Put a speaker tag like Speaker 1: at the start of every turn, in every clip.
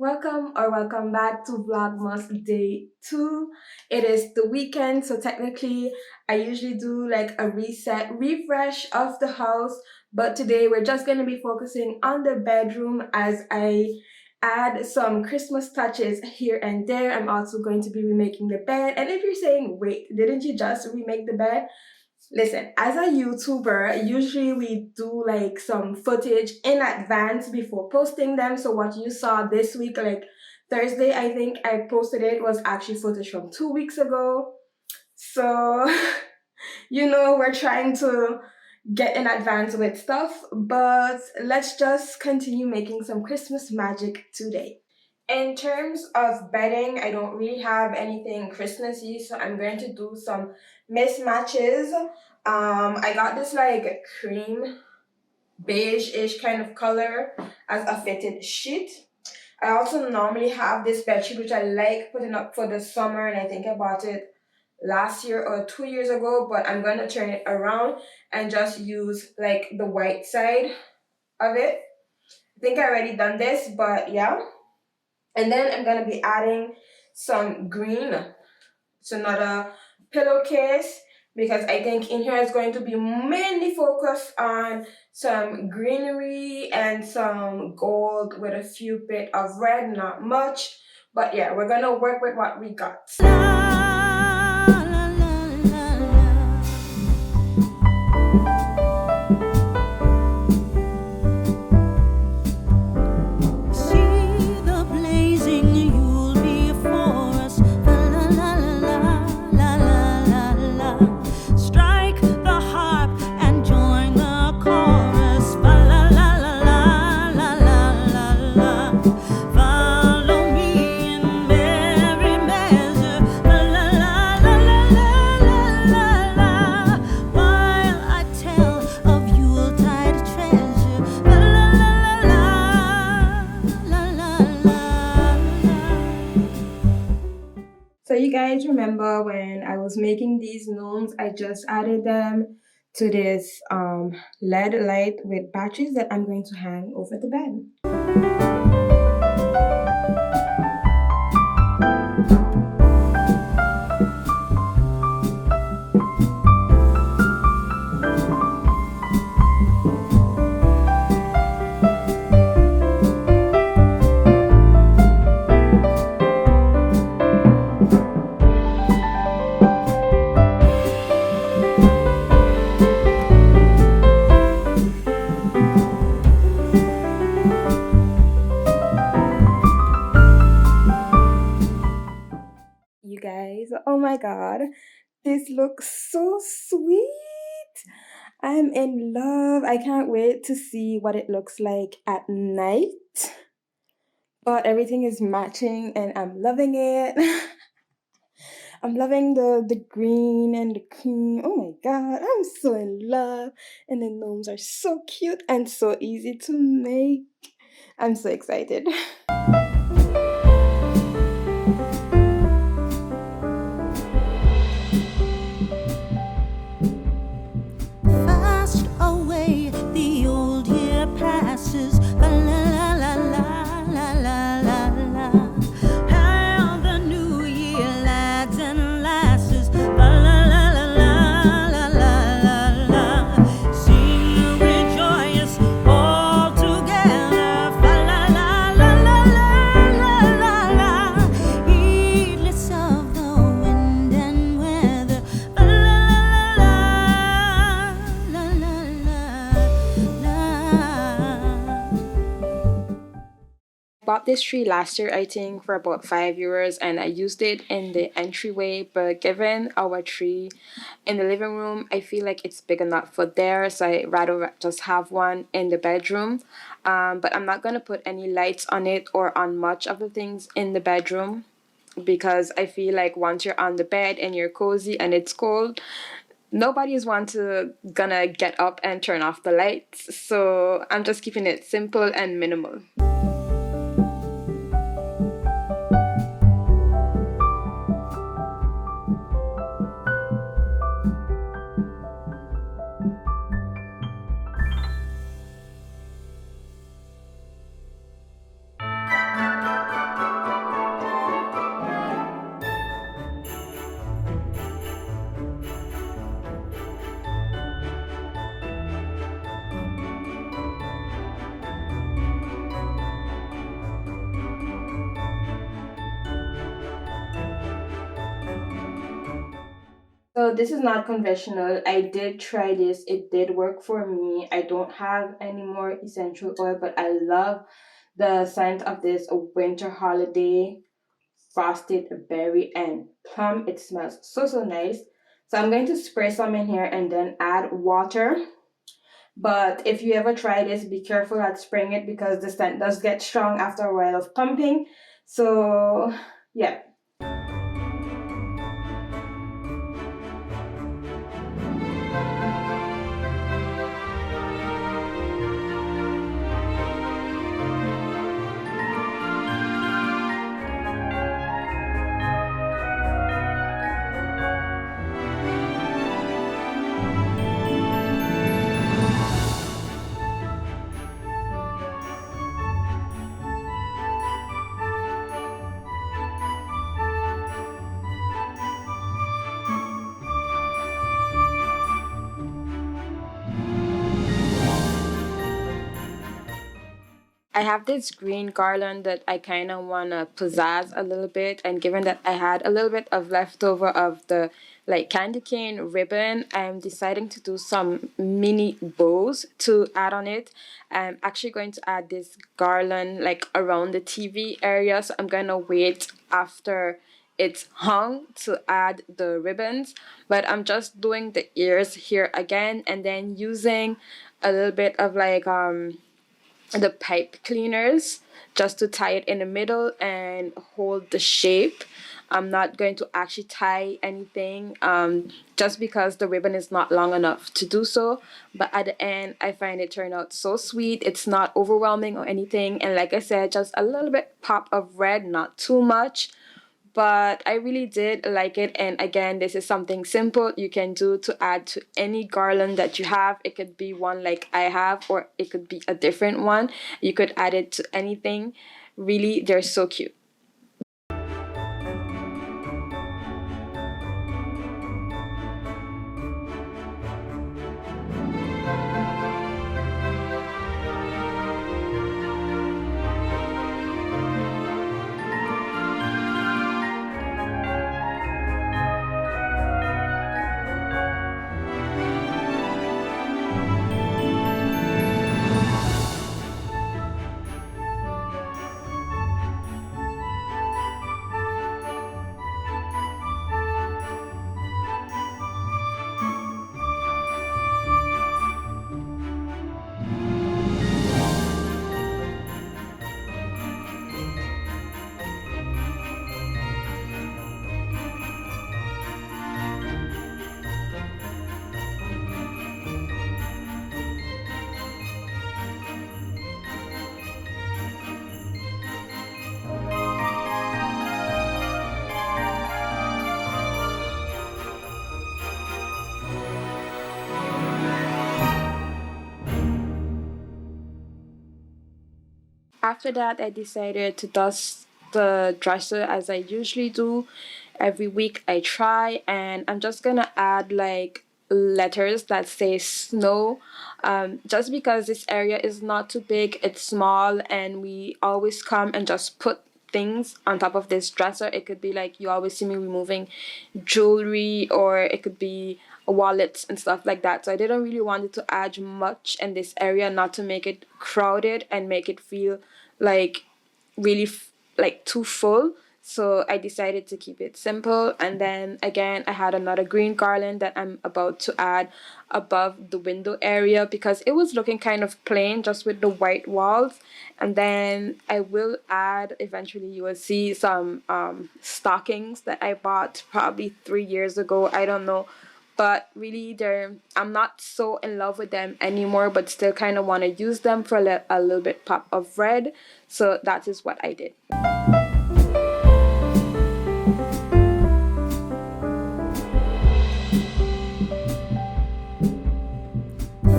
Speaker 1: Welcome back to Vlogmas Day 2. It is the weekend, so technically I usually do like a refresh of the house, but today we're just going to be focusing on the bedroom as I add some Christmas touches here and there. I'm also going to be remaking the bed. And if you're saying, wait, didn't you just remake the bed? Listen, as a YouTuber, usually we do like some footage in advance before posting them. So what you saw this week, like Thursday, I think I posted it, was actually footage from 2 weeks ago. So, we're trying to get in advance with stuff, but let's just continue making some Christmas magic today. In terms of bedding, I don't really have anything Christmassy, so I'm going to do some mismatches. I got this like cream beige-ish kind of color as a fitted sheet. I also normally have this bedsheet which I like putting up for the summer, and I think I bought it last year or 2 years ago, but I'm going to turn it around and just use like the white side of it. I think I already done this, but yeah. And then I'm going to be adding some green. It's another pillowcase because I think in here is going to be mainly focused on some greenery and some gold with a few bit of red, not much. But yeah, we're going to work with what we got. So you guys remember when I was making these gnomes, I just added them to this LED light with batteries that I'm going to hang over the bed. You guys, oh my god, this looks so sweet. I'm in love. I can't wait to see what it looks like at night. But everything is matching and I'm loving it. I'm loving the green and the cream. Oh my god, I'm so in love. And the gnomes are so cute and so easy to make. I'm so excited.
Speaker 2: Fast away the old year passes. La la la la la la la la. Hail the new year, lads and lasses. La la la la la la la la. Sing rejoice all together. La la la la la la la. Heedless of the wind and weather.
Speaker 1: Bought this tree last year, I think, for about €5, and I used it in the entryway. But given our tree in the living room, I feel like it's big enough for there, so I rather just have one in the bedroom. But I'm not gonna put any lights on it or on much of the things in the bedroom because I feel like once you're on the bed and you're cozy and it's cold, nobody's gonna get up and turn off the lights. So I'm just keeping it simple and minimal. So this is not conventional. I did try this. It did work for me. I don't have any more essential oil, but I love the scent of this winter holiday frosted berry and plum. It smells so so nice. So I'm going to spray some in here and then add water. But if you ever try this, be careful at spraying it because the scent does get strong after a while of pumping. So yeah. I have this green garland that I kind of want to pizzazz a little bit. And given that I had a little bit of leftover of the like candy cane ribbon, I'm deciding to do some mini bows to add on it. I'm actually going to add this garland like around the TV area. So I'm going to wait after it's hung to add the ribbons. But I'm just doing the ears here again and then using a little bit of like the pipe cleaners just to tie it in the middle and hold the shape. I'm not going to actually tie anything just because the ribbon is not long enough to do so. But at the end, I find it turned out so sweet. It's not overwhelming or anything. And like I said, just a little bit pop of red, not too much, but I really did like it. And again, this is something simple you can do to add to any garland that you have. It could be one like I have, or it could be a different one. You could add it to anything. Really, they're so cute. After that, I decided to dust the dresser as I usually do. Every week I try, and I'm just gonna add like letters that say snow, just because this area is not too big, it's small, and we always come and just put things on top of this dresser. It could be like you always see me removing jewelry, or it could be wallets and stuff like that. So I didn't really want it to add much in this area, not to make it crowded and make it feel like really like too full. So I decided to keep it simple. And then again, I had another green garland that I'm about to add above the window area because it was looking kind of plain just with the white walls. And then I will add, eventually you will see some stockings that I bought probably 3 years ago. I don't know, but really they're, I'm not so in love with them anymore, but still kind of want to use them for a little bit pop of red. So that is what I did.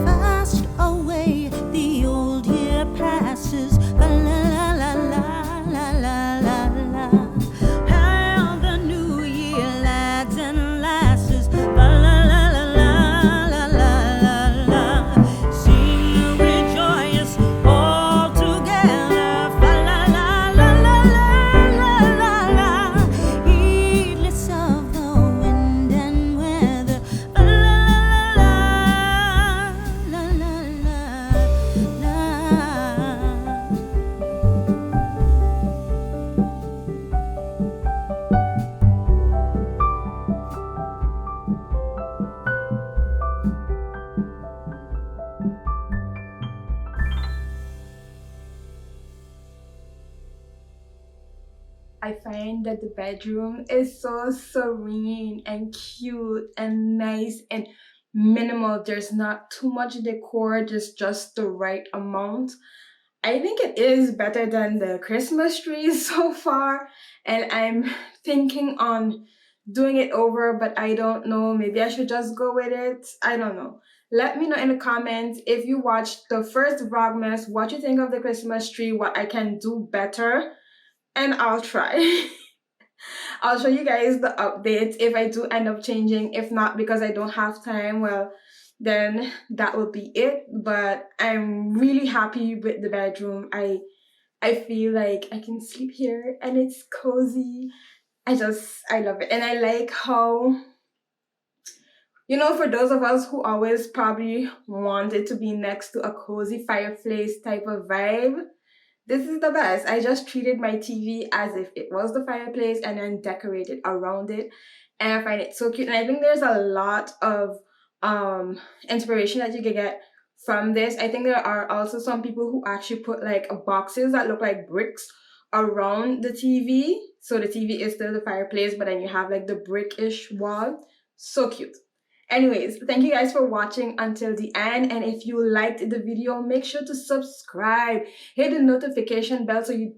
Speaker 2: Fast away, the old year passes. La la la la la la la la. How the new year lads and lasses. La la la la la la la la la. Sing rejoice all together. La la la la la la.
Speaker 1: I find that the bedroom is so serene and cute and nice and minimal. There's not too much decor, just the right amount. I think it is better than the Christmas trees so far, and I'm thinking on doing it over, but I don't know. Maybe I should just go with it. I don't know. Let me know in the comments if you watched the first Vlogmas, what you think of the Christmas tree, what I can do better, and I'll try. I'll show you guys the updates if I do end up changing. If not, because I don't have time, well, then that will be it. But I'm really happy with the bedroom. I feel like I can sleep here and it's cozy. I love it. And I like how, for those of us who always probably wanted to be next to a cozy fireplace type of vibe, this is the best. I just treated my TV as if it was the fireplace and then decorated around it. And I find it so cute. And I think there's a lot of inspiration that you can get from this. I think there are also some people who actually put like boxes that look like bricks around the TV. So the TV is still the fireplace, but then you have like the brickish wall. So cute. Anyways, thank you guys for watching until the end. And if you liked the video, make sure to subscribe. Hit the notification bell so you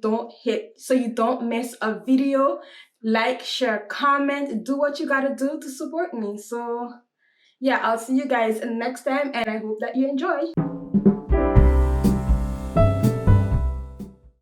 Speaker 1: don't miss a video. Like, share, comment, do what you gotta do to support me. So yeah, I'll see you guys next time and I hope that you enjoy.